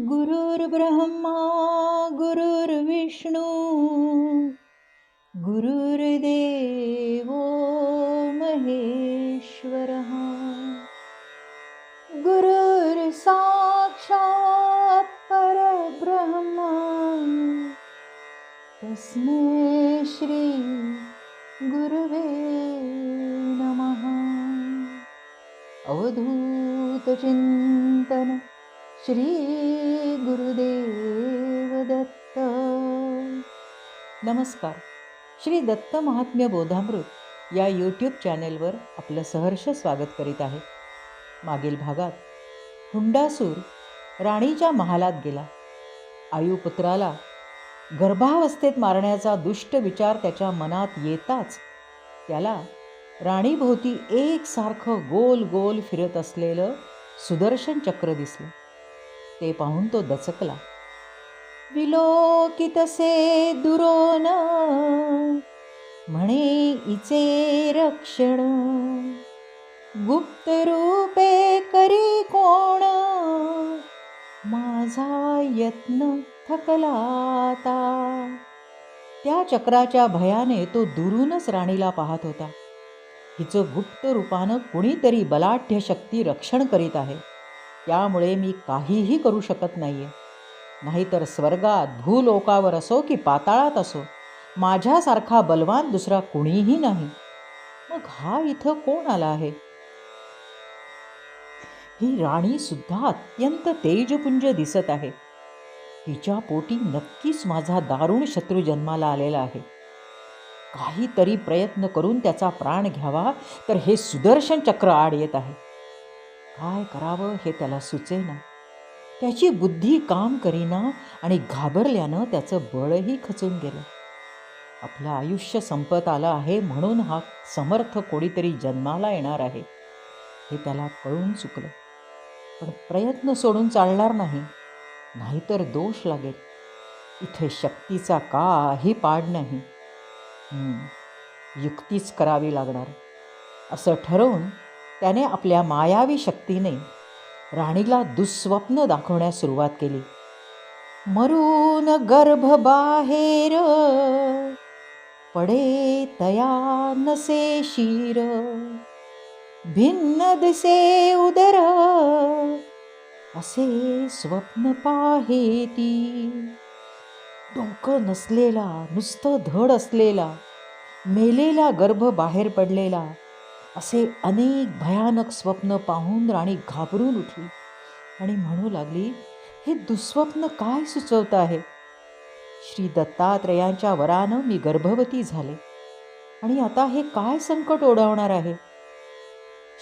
गुरुर्ब्रह्मा गुरुर्विष्णू गुरुर्देवो महेश्वरः गुरुर्साक्षात् परब्रह्मा तस्मै श्री गुरवे नमः. अवधूत चिंतन श्री गुरुदेव दत्त. नमस्कार. श्री दत्त महात्म्य बोधामृत या यूट्यूब चॅनेलवर आपलं सहर्ष स्वागत करीत आहे. मागील भागात हुंडासूर राणीच्या महालात गेला. आयुपुत्राला गर्भावस्थेत मारण्याचा दुष्ट विचार त्याच्या मनात येताच त्याला राणीभोवती एकसारखं गोल गोल फिरत असलेलं सुदर्शन चक्र दिसलं. ते पाहून तो दचकला. विलोकितसे दुरोन म्हणे इचे रक्षण, गुप्त रूपे करी कोण, माझा यत्न थकला आता. त्या चक्राच्या भयाने तो दुरूनच राणीला पाहत होता. हिचं गुप्त रूपानं कुणीतरी बलाढ्य शक्ती रक्षण करीत आहे. त्यामुळे मी काहीही करू शकत नाहीये. नाहीतर स्वर्गात भूलोकावर असो की पाताळात असो माझ्यासारखा बलवान दुसरा कुणीही नाही. मग हा इथं कोण आला आहे? ही राणी सुद्धा अत्यंत तेजपुंज दिसत आहे. हिच्या पोटी नक्कीच माझा दारुण शत्रू जन्माला आलेला आहे. काहीतरी प्रयत्न करून त्याचा प्राण घ्यावा तर हे सुदर्शन चक्र आड येत आहे. काय करावं हे त्याला सुचेना. त्याची बुद्धी काम करीना आणि घाबरल्यानं त्याचं बळही खचून गेलं. आपलं आयुष्य संपत आलं आहे म्हणून हा समर्थ कोणीतरी जन्माला येणार आहे हे त्याला कळून चुकलं. पण प्रयत्न सोडून चालणार नाही, नाहीतर दोष लागेल. इथे शक्तीचा काही पाड नाही. युक्तीच करावी लागणार असं ठरवून त्याने आपल्या मायावी शक्तीने राणीला दुःस्वप्न दाखवण्यास सुरुवात केली. मरून गर्भ बाहेर पडे तया नसे शिर, भिन्न दिसे उदर असे स्वप्न पाहेती. डोकं नसलेला, नुसतं धड असलेला, मेलेला गर्भ बाहेर पडलेला असे अनेक भयानक स्वप्न पाहून राणी घाबरून उठली आणि म्हणू लागली, हे दुःस्वप्न काय सुचवत आहे? श्री दत्तात्रयांच्या वरानं मी गर्भवती झाले आणि आता हे काय संकट ओढवणार आहे?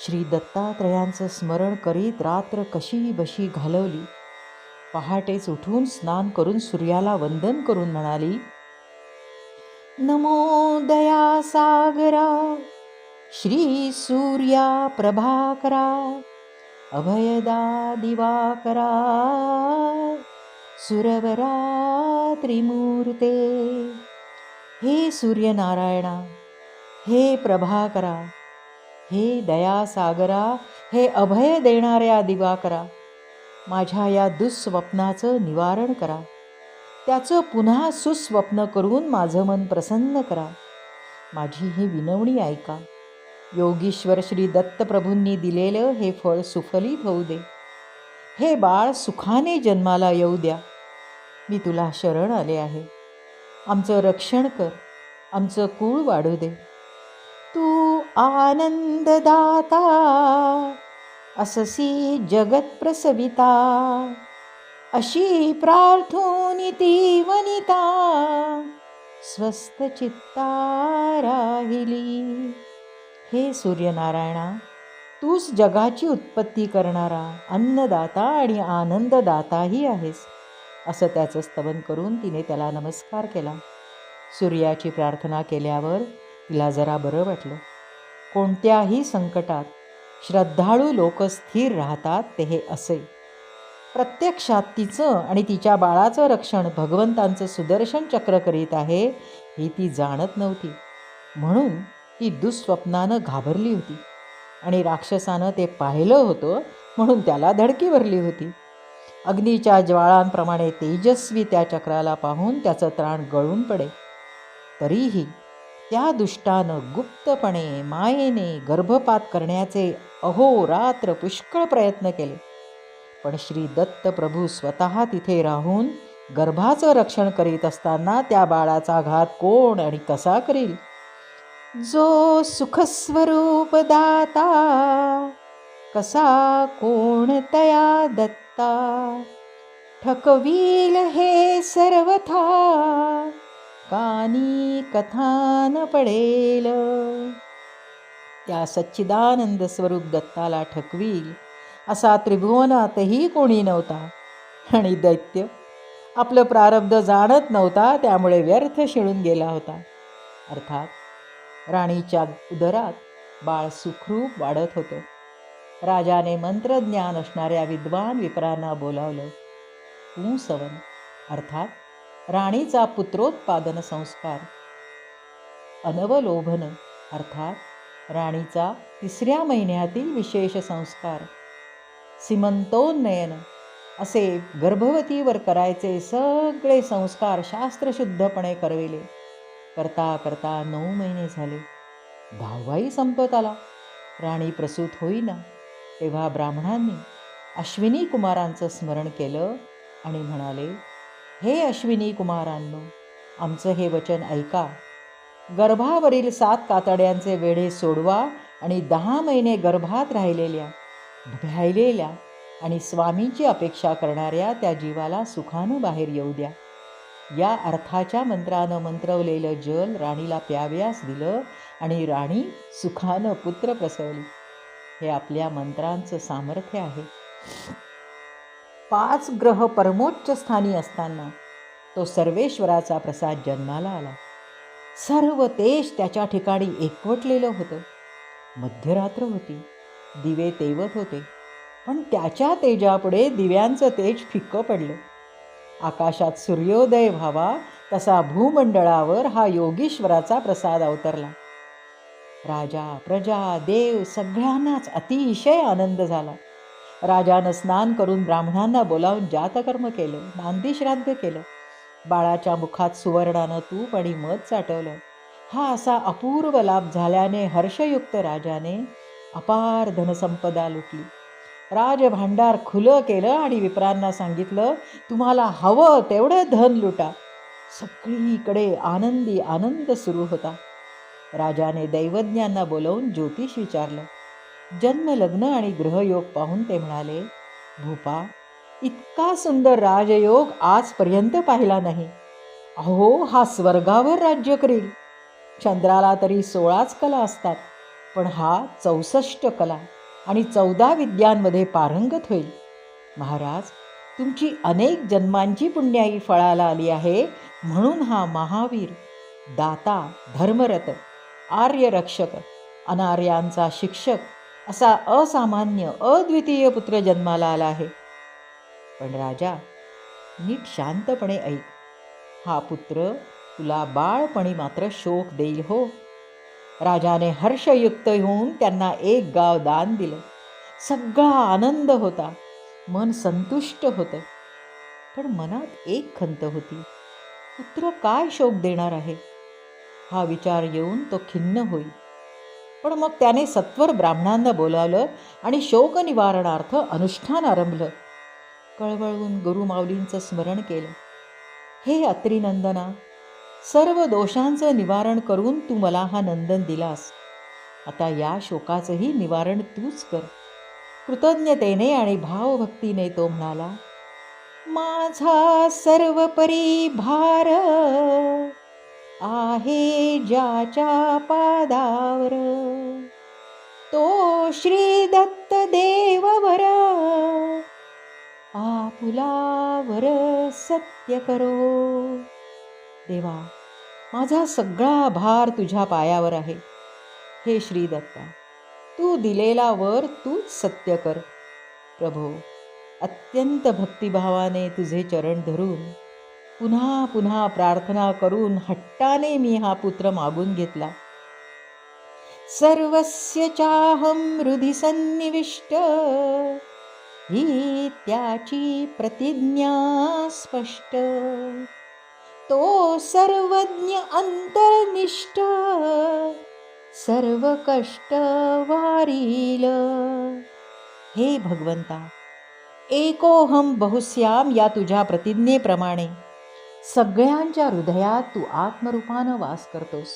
श्री दत्तात्रयांचं स्मरण करीत रात्र कशी बशी घालवली. पहाटेच उठून स्नान करून सूर्याला वंदन करून म्हणाली, नमो दया सागरा श्री सूर्या प्रभाकरा, अभयदा दिवाकरा, सुरवरा त्रिमूर्ते. हे सूर्यनारायणा, हे प्रभाकरा, हे दयासागरा, हे अभय देणाऱ्या दिवाकरा, माझ्या या दुःस्वप्नाचं निवारण करा. त्याचं पुन्हा सुस्वप्न करून माझं मन प्रसन्न करा. माझी ही विनवणी ऐका. योगीश्वर श्री दत्तप्रभूंनी दिलेलं हे फळ सुफलित होऊ दे. हे बाळ सुखाने जन्माला येऊ द्या. मी तुला शरण आले आहे. आमचं रक्षण कर, आमचं कुळ वाढू दे. तू आनंददाता अससी जगत प्रसविता, अशी प्रार्थूनिती वनिता स्वस्थ चित्ता राहिली. हे सूर्यनारायणा, तूच जगाची उत्पत्ती करणारा अन्नदाता आणि आनंददाताही आहेस. असं त्याचं स्तवन करून तिने त्याला नमस्कार केला. सूर्याची प्रार्थना केल्यावर तिला जरा बरं वाटलं. कोणत्याही संकटात श्रद्धाळू लोक स्थिर राहतात ते हे असे. प्रत्यक्षात तिचं आणि तिच्या बाळाचं रक्षण भगवंतांचं सुदर्शन चक्र करीत आहे ही ती जाणत नव्हती. म्हणून ती दुःस्वप्नानं घाबरली होती आणि राक्षसानं ते पाहिलं होतं म्हणून त्याला धडकी भरली होती. अग्नीच्या ज्वाळांप्रमाणे तेजस्वी त्या चक्राला पाहून त्याचं त्राण गळून पडे. तरीही त्या दुष्टानं गुप्तपणे मायेने गर्भपात करण्याचे अहोरात्र पुष्कळ प्रयत्न केले. पण श्री दत्त प्रभू स्वतः तिथे राहून गर्भाचं रक्षण करीत असताना त्या बाळाचा घात कोण आणि कसा करील? जो सुखस्वरूप दाता, कसा कोण तया दत्ता, ठकवील हे सर्वथा, कानी कथान पडेल. त्या सच्चिदानंद स्वरूप दत्ताला ठकवील असा त्रिभुवनातही कोणी नव्हता. आणि दैत्य आपलं प्रारब्ध जाणत नव्हता, त्यामुळे व्यर्थ शिळून गेला होता. अर्थात राणीच्या उदरात बाळ सुखरूप वाढत होतं. राजाने मंत्रज्ञान असणाऱ्या विद्वान विप्रांना बोलावलं. पुंसवन अर्थात राणीचा पुत्रोत्पादन संस्कार, अनवलोभन अर्थात राणीचा 3ऱ्या महिन्यातील विशेष संस्कार, सीमंतोन्नयन असे गर्भवतीवर करायचे सगळे संस्कार शास्त्रशुद्धपणे करविले. करता करता 9 महिने झाले. 10वाही संपत आला. राणी प्रसूत होईना. तेव्हा ब्राह्मणांनी अश्विनी कुमारांचं स्मरण केलं आणि म्हणाले, हे अश्विनी कुमारांनो, आमचं हे वचन ऐका. गर्भावरील 7 कातड्यांचे वेढे सोडवा आणि 10 महिने गर्भात राहिलेल्या, भ्यायलेल्या आणि स्वामींची अपेक्षा करणाऱ्या त्या जीवाला सुखानं बाहेर येऊ द्या. या अर्थाच्या मंत्रानं मंत्रवलेलं जल राणीला प्याव्यास दिलं आणि राणी सुखानं पुत्र प्रसवली. हे आपल्या मंत्रांचं सामर्थ्य आहे. 5 ग्रह परमोच्च स्थानी असताना तो सर्वेश्वराचा प्रसाद जन्माला आला. सर्व तेज त्याच्या ठिकाणी एकवटलेलं होतं. मध्यरात्र होती. दिवे तेवत होते, पण त्याच्या तेजापुढे दिव्यांचं तेज फिक्कं पडलं. आकाशात सूर्योदय व्हावा तसा भूमंडळावर हा योगीश्वराचा प्रसाद अवतरला. राजा, प्रजा, देव सगळ्यांनाच अतिशय आनंद झाला. राजानं स्नान करून ब्राह्मणांना बोलावून जातकर्म केलं, नांदीश्राद्ध केलं. बाळाच्या मुखात सुवर्णानं तूप आणि मध चाटवलं. हा असा अपूर्व लाभ झाल्याने हर्षयुक्त राजाने अपार धनसंपदा लुटली. राजभांडार खुलं केलं आणि विप्रांना सांगितलं, तुम्हाला हवं तेवढं धन लुटा. सगळीकडे आनंदी आनंद सुरू होता. राजाने दैवज्ञांना बोलवून ज्योतिष विचारलं. जन्म, लग्न आणि ग्रहयोग पाहून ते म्हणाले, भूपा, इतका सुंदर राजयोग आजपर्यंत पाहिला नाही. अहो, हा स्वर्गावर राज्य करील. चंद्राला तरी 16च कला असतात, पण हा 64 कला आणि 14 विद्यांमध्ये पारंगत होईल. महाराज, तुमची अनेक जन्मांची पुण्याई फळाला आली आहे, म्हणून हा महावीर, दाता, धर्मरत, आर्यरक्षक, अनार्यांचा शिक्षक असा असामान्य अद्वितीय पुत्र जन्माला आला आहे. पण राजा, नीट शांतपणे ऐक. हा पुत्र तुला बाळपणी मात्र शोक देईल हो. राजाने हर्षयुक्त होऊन त्यांना 1 गाव दान दिलं. सगळा आनंद होता. मन संतुष्ट होतं. पण मनात एक खंत होती. पुत्र काय शोक देणार आहे? हा विचार येऊन तो खिन्न होईल. पण मग त्याने सत्वर ब्राह्मणांना बोलावलं आणि शोक निवारणार्थ अनुष्ठान आरंभलं. कळवळून गुरुमाऊलींचं स्मरण केलं. हे अत्रिनंदना, सर्व दोषांचं निवारण करून तू मला हा नंदन दिलास. आता या शोकाचंही निवारण तूच कर. कृतज्ञतेने आणि भावभक्तीने तो म्हणाला, माझा सर्वपरी भार आहे ज्याच्या पादावर, तो श्री दत्त देववर, आपुलावर सत्य करो. देवा, माझा सगळा भार तुझ्या पायावर आहे. हे श्री दत्ता, तू दिलेला वर तूच सत्य कर. प्रभो, अत्यंत भक्तिभावाने तुझे चरण धरून पुन्हा पुन्हा प्रार्थना करून हट्टाने मी हा पुत्र मागून घेतला. सर्वस्य चाहं हृदि सन्निविष्ट ही त्याची प्रतिज्ञा स्पष्ट, तो सर्वज्ञ अंतर्निष्ठ, सर्व कष्ट वारील. हे भगवंता, एकोहम बहुश्याम या तुझ्या प्रतिज्ञेप्रमाणे सगळ्यांच्या हृदयात तू आत्मरूपानं वास करतोस.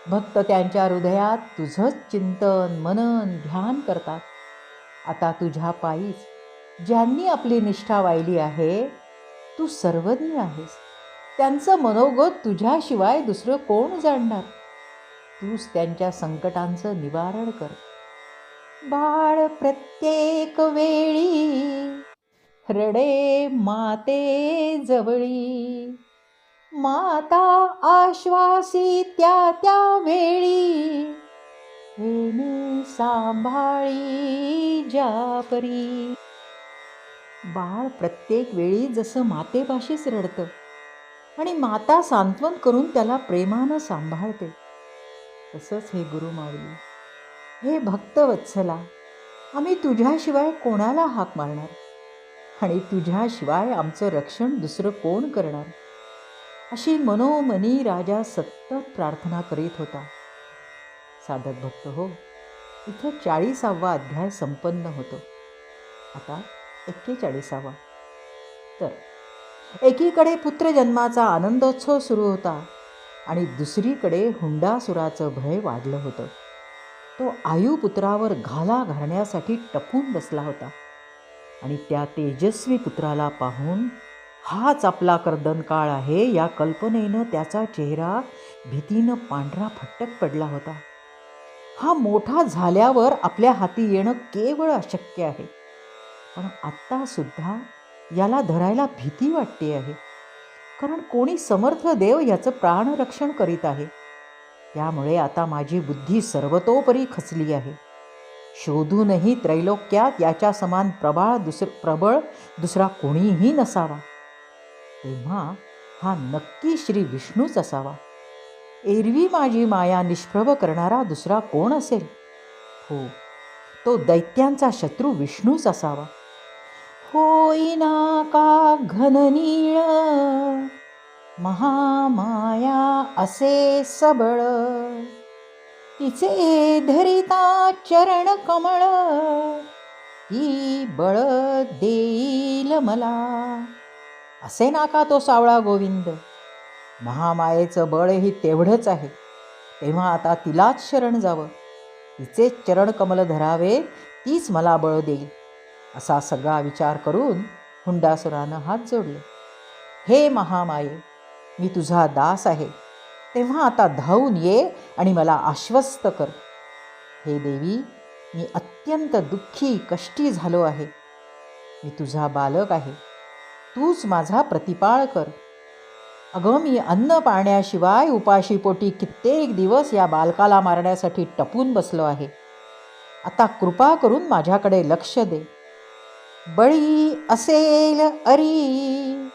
भक्त त्यांच्या हृदयात तुझंच चिंतन मनन ध्यान करतात. आता तुझ्या पायीच ज्यांनी आपली निष्ठा वाहिली आहे, तू सर्वज्ञ आहेस. त्यांचं मनोगत तुझ्याशिवाय दुसरं कोण जाणणार. तूच त्यांच्या संकटांचं निवारण कर. बाळ प्रत्येक वेळी रडे माते जवळी, माता आश्वासी त्या त्या वेळी, वेणी सांभाळी जापरी. बाळ प्रत्येक वेळी जसं मातेपाशीच रडतं आणि माता सांत्वन करून त्याला प्रेमानं सांभाळते, तसंच हे गुरुमाऊली, हे भक्तवत्सला, आम्ही तुझ्याशिवाय कोणाला हाक मारणार आणि तुझ्याशिवाय आमचं रक्षण दुसरं कोण करणार. अशी मनोमनी राजा सतत प्रार्थना करीत होता. साधक भक्त हो, इथं 40वा अध्याय संपन्न होतो. आता 41वा. तर एकीकडे पुत्रजन्माचा आनंदोत्सव सुरू होता आणि दुसरीकडे हुंडासुराचं भय वाढलं होतं. तो आयुपुत्रावर घाला घालण्यासाठी टपून बसला होता आणि त्या तेजस्वी पुत्राला पाहून हाच आपला कर्दनकाळ आहे या कल्पनेनं त्याचा चेहरा भीतीनं पांढरा फट्टक पडला होता. हा मोठा झाल्यावर आपल्या हाती येणं केवळ अशक्य आहे, पण आत्ता सुद्धा याला धरायला भीती वाटते आहे, कारण कोणी समर्थ देव याचं प्राणरक्षण करीत आहे. त्यामुळे आता माझी बुद्धी सर्वतोपरी खचली आहे. शोधूनही त्रैलोक्यात याच्या समान प्रबळ दुसरा कोणीही नसावा. तेव्हा हा नक्की श्री विष्णूच असावा. एरवी माझी माया निष्प्रभ करणारा दुसरा कोण असेल? हो, तो दैत्यांचा शत्रू विष्णूच असावा. होईना का घननीळ महामाया असे सबळ, तिचे धरिता चरण कमळ, ती बळ देईल मला. असे ना का तो सावळा गोविंद? महामायेचं बळही तेवढंच आहे. तेव्हा आता तिलाच शरण जावं, तिचेच चरणकमल धरावे, तीच मला बळ देईल. असा सगळा विचार करून हुंडासुरानं हात जोडले. हे महामाये, मी तुझा दास आहे, तेव्हा आता धावून ये आणि मला आश्वस्त कर. हे देवी, मी अत्यंत दुःखी कष्टी झालो आहे. मी तुझा बालक आहे, तूच माझा प्रतिपाळ कर. अगं, मी अन्न पाण्याशिवाय उपाशीपोटी कित्येक दिवस या बालकाला मारण्यासाठी टपून बसलो आहे. आता कृपा करून माझ्याकडे लक्ष दे. बळी असेल अरी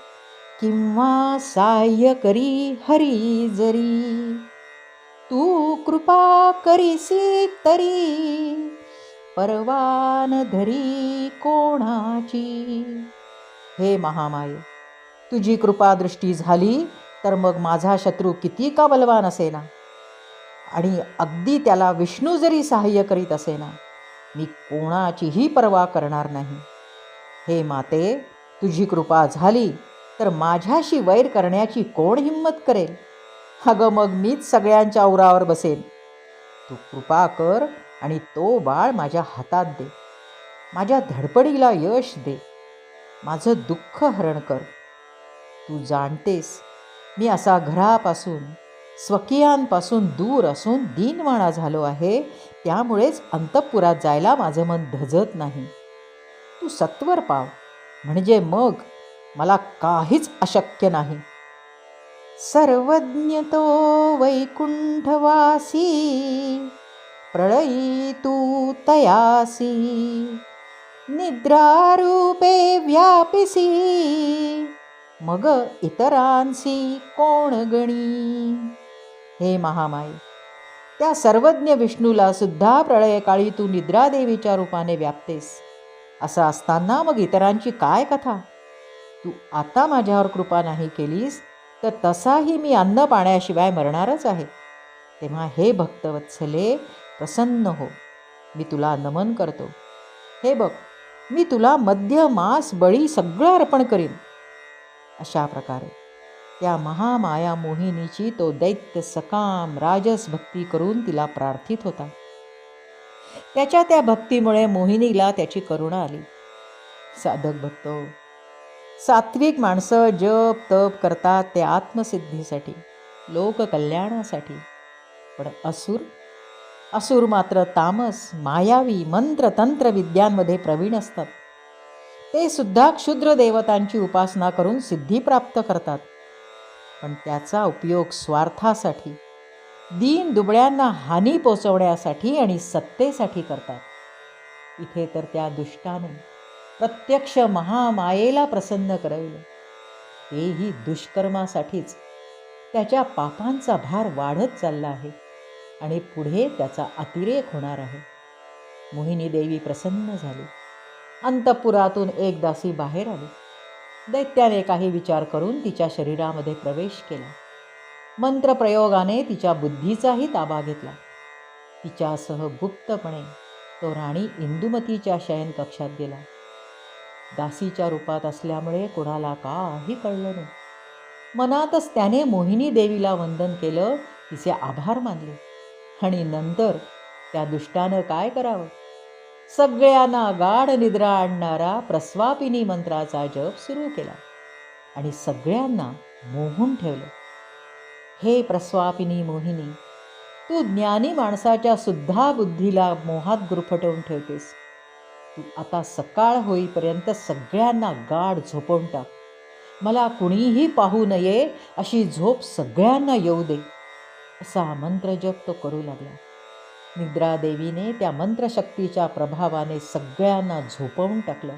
किंवा साह्य करी हरी जरी, तू कृपा करीसी तरी, परवान धरी कोणाची. हे महामाये, तुझी कृपादृष्टी झाली तर मग माझा शत्रू किती का बलवान असेना, आणि अगदी त्याला विष्णू जरी सहाय्य करीत असेना, मी कोणाचीही पर्वा करणार नाही. हे माते, तुझी कृपा झाली तर माझ्याशी वैर करण्याची कोण हिंमत करेल? अगं, मग मीच सगळ्यांच्या उरावर बसेन. तू कृपा कर आणि तो बाळ माझ्या हातात दे. माझ्या धडपडीला यश दे. माझं दुःख हरण कर. तू जाणतेस, मी असा घरापासून स्वकीयांपासून दूर असून दीनवाणा झालो आहे. त्यामुळेच अंतःपुरात जायला माझं मन धजत नाही. तू सत्वर पाव, म्हणजे मग मला काहीच अशक्य नाही. सर्वज्ञ तो वैकुंठवासी, प्रळयी तू तयासी, निद्रारूपे व्यापिसी, मग इतरांसी कोण गणी. हे महामाये, त्या सर्वज्ञ विष्णूला सुद्धा प्रळयकाळी तू निद्रादेवीच्या रूपाने व्यापतेस. असं असताना मग इतरांची काय कथा? तू आता माझ्यावर कृपा नाही केलीस तर तसाही मी अन्न पाण्याशिवाय मरणारच आहे. तेव्हा हे भक्तवत्सले, प्रसन्न हो. मी तुला नमन करतो. हे बघ, मी तुला मद्य मांस बळी सगळं अर्पण करीन. अशा प्रकारे त्या महामाया मोहिनीची तो दैत्य सकाम राजस भक्ती करून तिला प्रार्थित होता. त्याच्या त्या भक्तीमुळे मोहिनीला त्याची करुणा आली. साधक भक्तो, सात्विक माणसं जप तप करतात ते आत्मसिद्धीसाठी, लोककल्याणासाठी. पण असुर असुर मात्र तामस, मायावी, मंत्र तंत्र विद्यांमध्ये प्रवीण असतात. ते सुद्धा क्षुद्र देवतांची उपासना करून सिद्धी प्राप्त करतात. पण त्याचा उपयोग स्वार्थासाठी, दीन दुबळ्यांना हानी पोचवण्यासाठी आणि सत्तेसाठी करतात. इथे तर त्या दुष्टाने प्रत्यक्ष महामायेला प्रसन्न करविलं. तेही दुष्कर्मासाठीच. त्याच्या पापांचा भार वाढत चालला आहे आणि पुढे त्याचा अतिरेक होणार आहे. मोहिनी देवी प्रसन्न झाली. अंतःपुरातून एक दासी बाहेर आली. दैत्याने काही विचार करून तिच्या शरीरामध्ये प्रवेश केला. मंत्रप्रयोगाने तिच्या बुद्धीचाही ताबा घेतला. तिच्यासह गुप्तपणे तो राणी इंदुमतीच्या शयनकक्षात गेला. दासीच्या रूपात असल्यामुळे कोणाला काही कळलं नाही. मनातच त्याने मोहिनी देवीला वंदन केलं, तिचे आभार मानले. आणि नंतर त्या दुष्टानं काय करावं? सगळ्यांना गाढ निद्रा आणणारा प्रस्वापिनी मंत्राचा जप सुरू केला आणि सगळ्यांना मोहून ठेवलं. हे प्रस्वापिनी मोहिनी, तू ज्ञानी माणसाच्या सुद्धा बुद्धीला मोहात गुरफटवून ठेवतेस. तू आता सकाळ होईपर्यंत सगळ्यांना गाढ झोपवून टाक. मला कुणीही पाहू नये अशी झोप सगळ्यांना येऊ दे. असा मंत्रजप तो करू लागला. निद्रादेवीने त्या मंत्रशक्तीच्या प्रभावाने सगळ्यांना झोपवून टाकलं.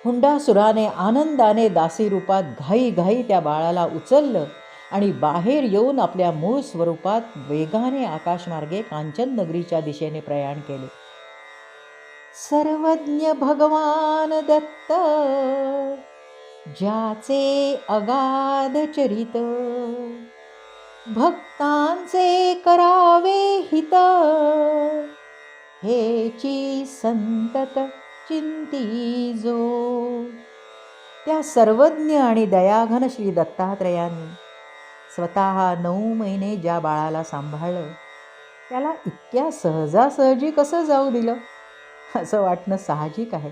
हुंडासुराने आनंदाने दासी रूपात घाई त्या बाळाला उचललं आणि बाहेर येऊन आपल्या मूळ स्वरूपात वेगाने आकाशमार्गे कांचन नगरीच्या दिशेने प्रयाण केले. सर्वज्ञ भगवान दत्त, ज्याचे अगाध चरित, भक्तांचे करावे हित, हेची संतत चिंती जो. त्या सर्वज्ञ आणि दयाघन श्री दत्तात्रयांनी स्वतः 9 महिने ज्या बाळाला सांभाळलं, त्याला इतक्या सहजासहजी कसं जाऊ दिलं असं वाटणं साहजिक आहे.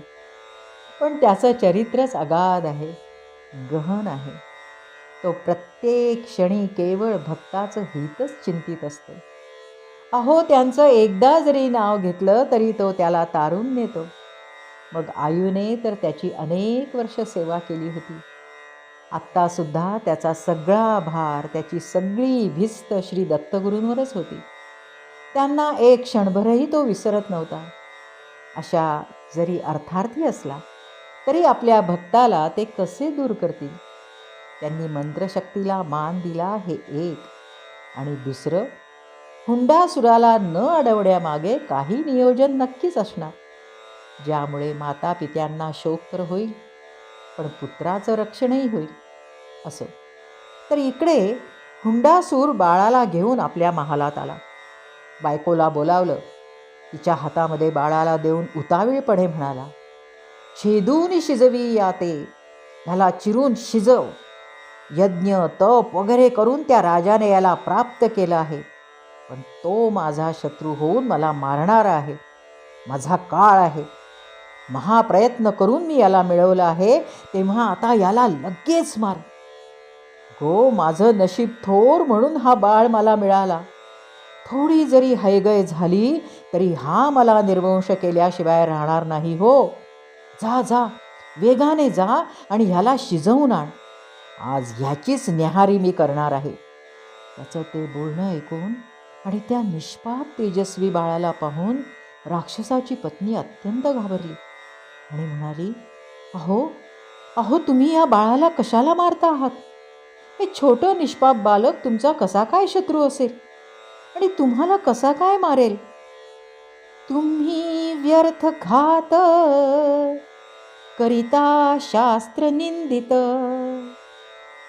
पण त्याचं चरित्रच अगाध आहे, गहन आहे. तो प्रत्येक क्षणी केवळ भक्ताचं हितच चिंतित असतो. अहो, त्यांचं एकदा जरी नाव घेतलं तरी तो त्याला तारून नेतो. मग आयूने तर त्याची अनेक वर्ष सेवा केली होती. आत्तासुद्धा त्याचा सगळा भार, त्याची सगळी भिस्त श्री दत्तगुरूंवरच होती. त्यांना एक क्षणभरही तो विसरत नव्हता. अशा जरी अर्थार्थी असला तरी आपल्या भक्ताला ते कसे दूर करतील? त्यांनी मंत्रशक्तीला मान दिला हे एक, आणि दुसरं, हुंडासुराला न अडवण्यामागे काही नियोजन नक्कीच असणार, ज्यामुळे माता पित्यांना शोक तर होईल पण पुत्राचं रक्षणही होईल. असो, तर इकडे हुंडासूर बाळाला घेऊन आपल्या महालात आला. बायकोला बोलावलं. तिच्या हातामध्ये बाळाला देऊन उतावीळपणे म्हणाला, छेदून शिजवी याते, ह्याला चिरून शिजव. यज्ञ तप वगैरे करून त्या राजाने याला प्राप्त केलं आहे, पण तो माझा शत्रू होऊन मला मारणार आहे. माझा काळ आहे. महाप्रयत्न करून मी याला मिळवलं आहे, तेव्हा आता याला लगेच मार. गो, माझं नशीब थोर म्हणून हा बाळ मला मिळाला. थोडी जरी हैगय झाली तरी हा मला निर्वंश केल्याशिवाय राहणार नाही हो. जा जा, वेगाने जा आणि ह्याला शिजवून आण. आज ह्याचीच न्याहारी मी करणार आहे. त्याचं ते बोलणं ऐकून आणि त्या निष्पाप तेजस्वी बाळाला पाहून राक्षसाची पत्नी अत्यंत घाबरली आणि म्हणाली, अहो अहो, तुम्ही या बाळाला कशाला मारता आहात? हे छोटं निष्पाप बालक तुमचा कसा काय शत्रू असेल आणि तुम्हाला कसा काय मारेल? तुम्ही व्यर्थ घात, करिता शास्त्र निंदित,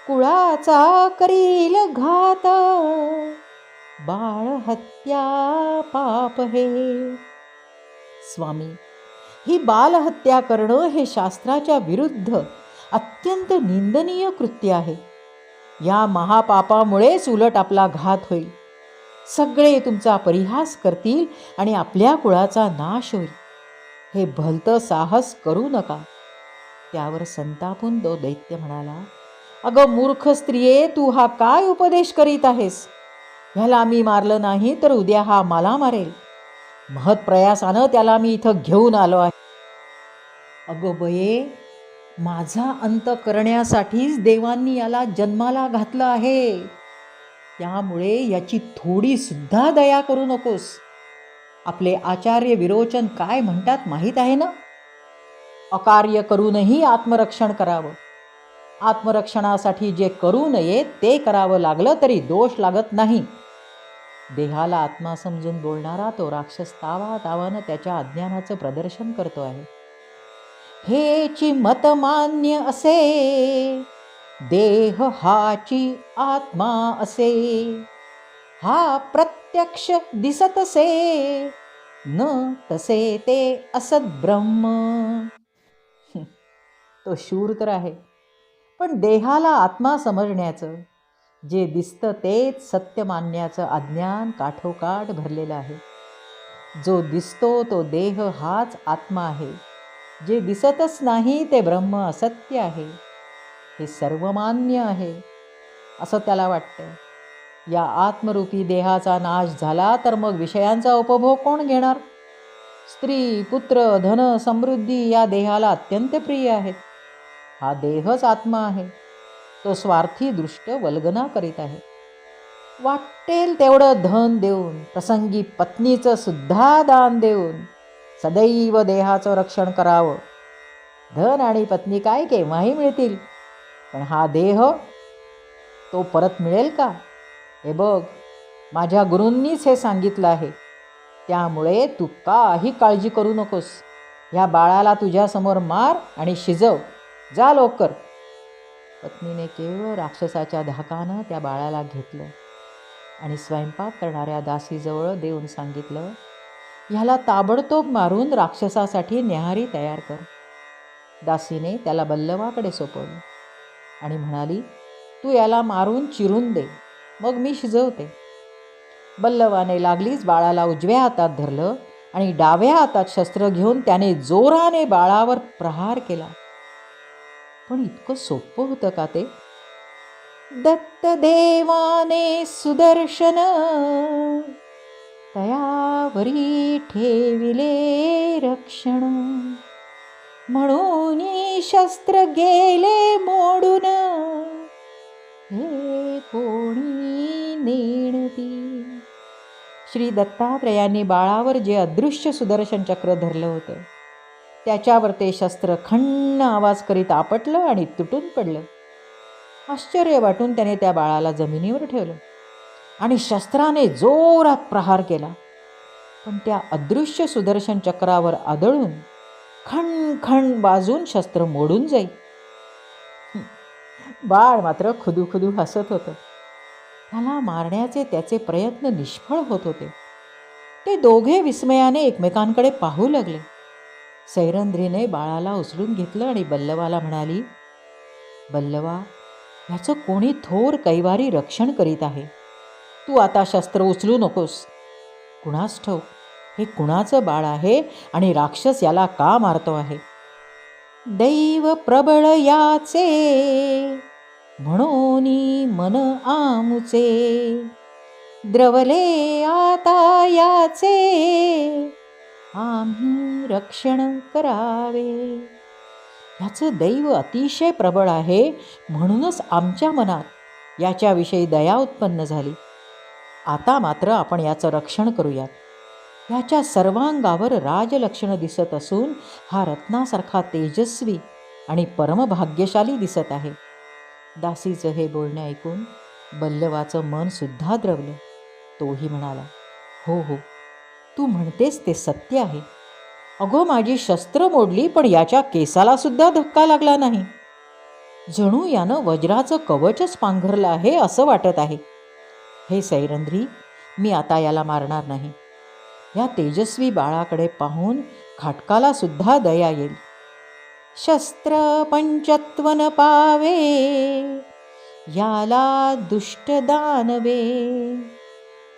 कुळाचा करील घात, बाळ हत्या पाप हे. स्वामी, ही बालहत्या करणं हे शास्त्राच्या विरुद्ध अत्यंत निंदनीय कृत्य आहे. या महापापामुळेच उलट आपला घात होईल. सगळे तुमचा परिहास करतील आणि आपल्या कुळाचा नाश होईल. हे भलतं साहस करू नका. त्यावर संतापून तो दैत्य म्हणाला, अगं मूर्ख स्त्रिये, तू हा काय उपदेश करीत आहेस? ह्याला मी मारलं नाही तर उद्या हा मला मारेल. महत्प्रयासानं त्याला मी इथं घेऊन आलो आहे. अगं बये, माझा अंत करण्यासाठीच देवांनी याला जन्माला घातलं आहे. त्यामुळे याची थोडी सुद्धा दया करू नकोस. आपले आचार्य विरोचन काय म्हणतात माहीत आहे ना? अकार्य करूनही आत्मरक्षण करावं. आत्मरक्षणासाठी जे करू नये ते करावं लागलं तरी दोष लागत नाही. देहाला आत्मा समजून बोलणारा तो राक्षस तावातावानं त्याच्या अज्ञानाचं प्रदर्शन करतो आहे. हेची मत मान्य असे, देह हाची आत्मा असे, हा प्रत्यक्ष दिसतसे, न तसे ते असत ब्रह्म. तो शूर तर आहे, पण देहाला आत्मा समजण्याचं, जे दिसतं तेच सत्य मानण्याचं अज्ञान काठोकाठ भरलेलं आहे. जो दिसतो तो देह हाच आत्मा आहे. जे दिसतच नाही ते ब्रह्म असत्य आहे. हे सर्वमान्य आहे असं त्याला वाटतं. या आत्मरूपी देहाचा नाश झाला तर मग विषयांचा उपभोग कोण घेणार? स्त्री, पुत्र, धन, समृद्धी या देहाला अत्यंत प्रिय आहेत. हा देहच आत्मा आहे. तो स्वार्थी दृष्ट वल्गना करीत आहे. वाटेल तेवढं धन देऊन, प्रसंगी पत्नीचं सुद्धा दान देऊन सदैव देहाचं रक्षण करावं. धन आणि पत्नी काय केव्हाही मिळतील, पण हा देह तो परत मिळेल का? हे बघ, माझ्या गुरूंनीच हे सांगितलं आहे. त्यामुळे तू काही काळजी करू नकोस. ह्या बाळाला तुझ्यासमोर मार आणि शिजव. जा लवकर. पत्नीने केवळ राक्षसाच्या धाकानं त्या बाळाला घेतलं आणि स्वयंपाक करणाऱ्या दासीजवळ देऊन सांगितलं, ह्याला ताबडतोब मारून राक्षसासाठी न्याहारी तयार कर. दासीने त्याला बल्लवाकडे सोपवलं आणि म्हणाली, तू याला मारून चिरून दे, मग मी शिजवते. बल्लवाने लागलीच बाळाला उजव्या हातात धरलं आणि डाव्या हातात शस्त्र घेऊन त्याने जोराने बाळावर प्रहार केला. पण इतकं सोपं होतं का ते? दत्तदेवाने सुदर्शन तयावरी ठेविले रक्षण, म्हणून शस्त्र गेले मोडून, हे कोणी नेणती. श्री दत्तात्रयांनी बाळावर जे अदृश्य सुदर्शन चक्र धरलं होतं त्याच्यावर ते शस्त्र खण्ण आवाज करीत आपटलं आणि तुटून पडलं. आश्चर्य वाटून त्याने त्या बाळाला जमिनीवर ठेवलं आणि शस्त्राने जोरात प्रहार केला. पण त्या अदृश्य सुदर्शन चक्रावर आदळून खण खण वाजून शस्त्र मोडून जाई. बाळ मात्र खुदूखुदू हसत होतं. त्याला मारण्याचे त्याचे प्रयत्न निष्फळ होत होते. ते दोघे विस्मयाने एकमेकांकडे पाहू लागले. सैरंध्रीने बाळाला उचलून घेतलं आणि बल्लवाला म्हणाली, बल्लवा, ह्याचं कोणी थोर कैवारी रक्षण करीत आहे. तू आता शस्त्र उचलू नकोस. कुणास ठाऊक हे कुणाचं बाळ आहे आणि राक्षस याला का मारतो आहे. दैव प्रबळ याचे, म्हणून मन आमुचे, द्रवले आता याचे, आम्ही रक्षण करावे. ह्याचं दैव अतिशय प्रबळ आहे, म्हणूनच आमच्या मनात याच्याविषयी दया उत्पन्न झाली. आता मात्र आपण याचं रक्षण करूयात. ह्याच्या सर्वांगावर राजलक्षणं दिसत असून हा रत्नासारखा तेजस्वी आणि परमभाग्यशाली दिसत आहे. दासीचं हे बोलणं ऐकून बल्लवाचं मन सुद्धा द्रवलं. तोही म्हणाला, हो हो, तू म्हणतेस ते सत्य आहे. अगो माझी शस्त्र मोडली, पण याच्या केसाला सुद्धा धक्का लागला नाही. जणू यानं वज्राचं कवचच पांघरलं आहे असं वाटत आहे. हे सैरंध्री, मी आता याला मारणार नाही. या तेजस्वी बाळाकडे पाहून खाटकाला सुद्धा दया येईल. शस्त्र पंचत्व न पावे, याला दुष्ट दानवे,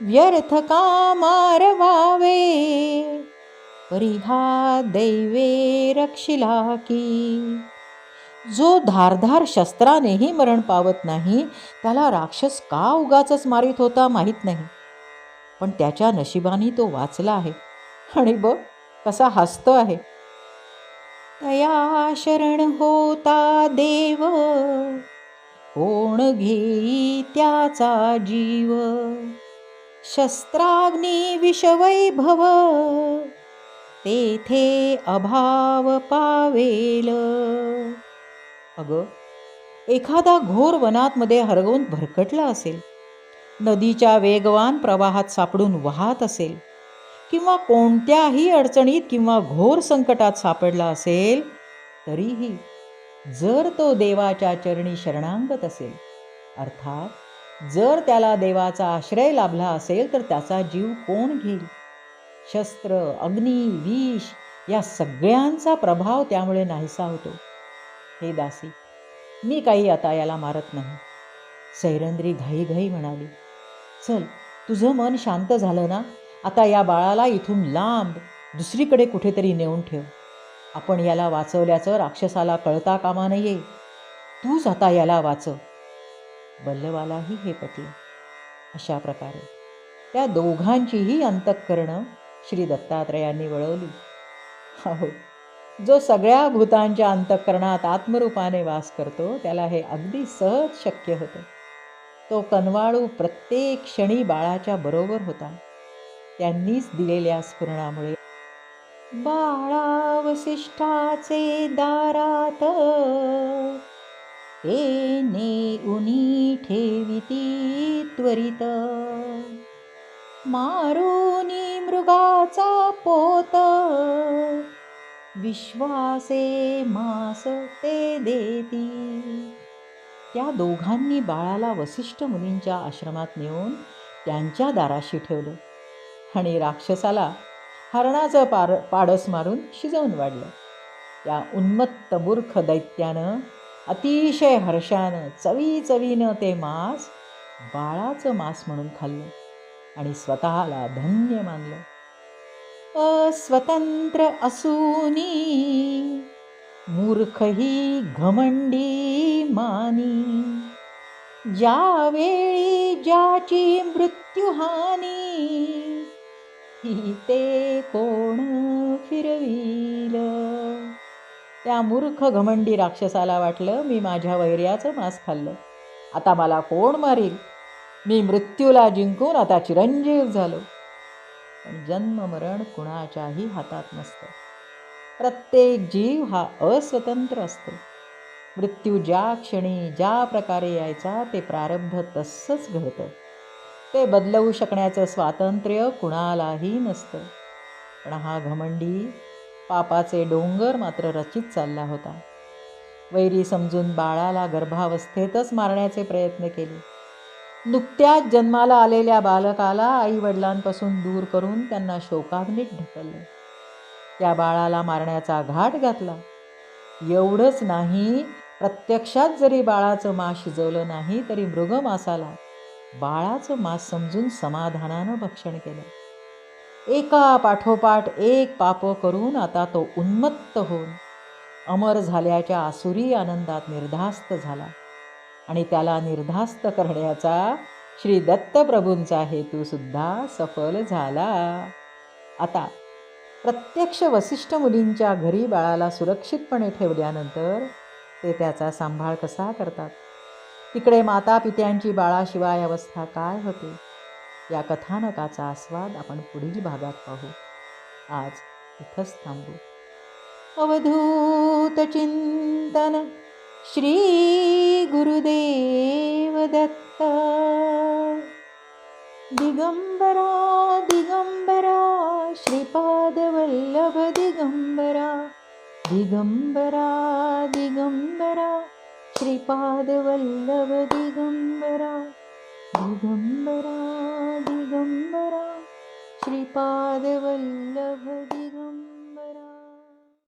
व्यर्थ का मारवावे, परिहा दैवे रक्षिला की. जो धारधार शस्त्रानेही मरण पावत नाही, त्याला राक्षस का उगाचच मारित होता माहीत नाही. पण त्याच्या नशिबाने तो वाचला आहे. आणि बघ कसा हसतो आहे. तया शरण होता देव, कोण घेई त्याचा जीव. शस्त्राग्नी विषवैभव, तेथे अभाव पावेल. अगं, एखादा घोर वनात मध्ये हरवून भरकटला असेल, नदीच्या वेगवान प्रवाहात सापडून वाहत असेल, किंवा कोणत्याही अडचणीत किंवा घोर संकटात सापडला असेल, तरीही जर तो देवाच्या चरणी शरणागत असेल, अर्थात जर त्याला देवाचा आश्रय लाभला असेल, तर त्याचा जीव कोण घेईल? शस्त्र, अग्नी, विष या सगळ्यांचा प्रभाव त्यामुळे नाहीसा होतो. हे दासी, मी काही आता याला मारत नाही. सैरंध्री घाईघाई म्हणाली, चल, तुझं मन शांत झालं ना, आता या बाळाला इथून लांब दुसरीकडे कुठेतरी नेऊन ठेव. आपण याला वाचवल्याचं राक्षसाला कळता कामा नये. तूच आता याला वाचव. बल्लवालाही हे पटले. अशा प्रकारे त्या दोघांचीही अंतःकरणं श्री दत्तात्रयांनी वळवली. हो, जो सगळ्या भूतांच्या अंतःकरणात आत्मरूपाने वास करतो, त्याला हे अगदी सहज शक्य होतं. तो कनवाळू प्रत्येक क्षणी बाळाच्या बरोबर होता. त्यांनीच दिलेल्या स्फुरणामुळे बाळा वसिष्ठाचे दारात, ते नेऊनी ठेविती त्वरित. मारुनी मृगाचा पोत, विश्वासे मास ते देती. त्या दोघांनी बाळाला वसिष्ठ मुनींच्या आश्रमात नेऊन त्यांच्या दाराशी ठेवलं आणि राक्षसाला हरणाचं पाडस मारून शिजवून वाढलं. त्या उन्मत्त मूर्ख दैत्यानं अतिशय हर्षानं चवीनं ते मांस बाळाचं मांस म्हणून खाल्लं आणि स्वतःला धन्य मानलं. अस्वतंत्र असूनी, मूर्खही घमंडी मानी. ज्यावेळी ज्याची मृत्युहानी, ही ते कोण फिरविल. त्या मूर्ख घमंडी राक्षसाला वाटलं, मी माझ्या वैर्याचं मांस खाल्लं, आता मला कोण मारील? मी मृत्यूला जिंकून आता चिरंजीव झालो. पण जन्म मरण कुणाच्याही हातात नसतं. प्रत्येक जीव हा अस्वतंत्र असतो. मृत्यू ज्या क्षणी ज्या प्रकारे यायचा ते प्रारब्ध तसंच घडतं. ते बदलवू शकण्याचं स्वातंत्र्य कुणालाही नसतं. पण हा घमंडी पापाचे डोंगर मात्र रचित चालला होता. वैरी समजून बाळाला गर्भावस्थेतच मारण्याचे प्रयत्न केले. नुकत्याच जन्माला आलेल्या बालकाला आईवडिलांपासून दूर करून त्यांना शोकाग्नीत ढकललं. त्या बाळाला मारण्याचा घाट घातला. एवढंच नाही, प्रत्यक्षात जरी बाळाचं मांस शिजवलं नाही तरी मृगमासाला बाळाचं मांस समजून समाधानानं भक्षण केलं. एका पाठोपाठ एक पाप करून आता तो उन्मत्त होऊन अमर झाल्याच्या आसुरी आनंदात निर्धास्त झाला. आणि त्याला निर्धास्त करण्याचा श्री दत्तप्रभूंचा हेतू सुद्धा सफल झाला. आता प्रत्यक्ष वसिष्ठ मुलींच्या घरी बाळाला सुरक्षितपणे ठेवल्यानंतर ते त्याचा सांभाळ कसा करतात, तिकडे माता पित्यांची बाळाशिवाय अवस्था काय होते, या कथानकाचा आस्वाद आपण पुढील भागात पाहू. आज इथंच थांबू. अवधूत चिंतन श्री गुरुदेव दत्त. दिगंबरा दिगंबरा श्रीपादवल्लभ दिगंबरा दिगंबरा दिगंबरा श्रीपादवल्लभ दिगंबरा दिगंबरा दिगंबरा श्रीपादवल्लभ